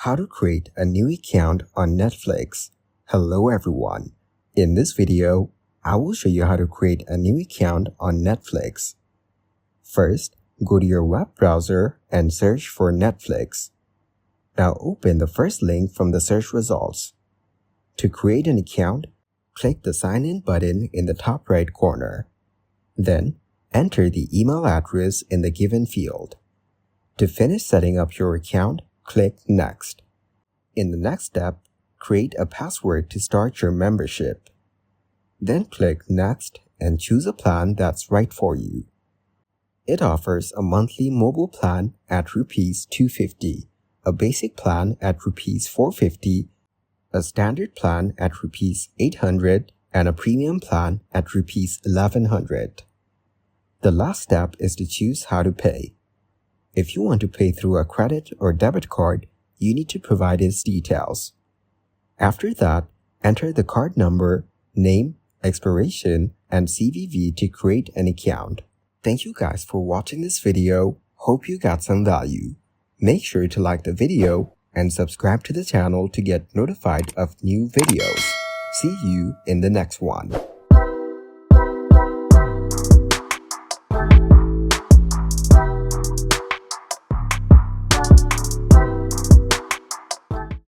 How to create a new account on Netflix. Hello everyone. In this video, I will show you how to create a new account on Netflix. First, go to your web browser and search for Netflix. Now open the first link from the search results. To create an account, click the Sign In button in the top right corner. Then, enter the email address in the given field. To finish setting up your account, click Next. In the next step, create a password to start your membership. Then click Next and choose a plan that's right for you. It offers a monthly mobile plan at Rs 250, a basic plan at Rs 450, a standard plan at Rs 800, and a premium plan at Rs 1100. The last step is to choose how to pay. If you want to pay through a credit or debit card, you need to provide its details. After that, enter the card number, name, expiration, and CVV to create an account. Thank you guys for watching this video. Hope you got some value. Make sure to like the video and subscribe to the channel to get notified of new videos. See you in the next one.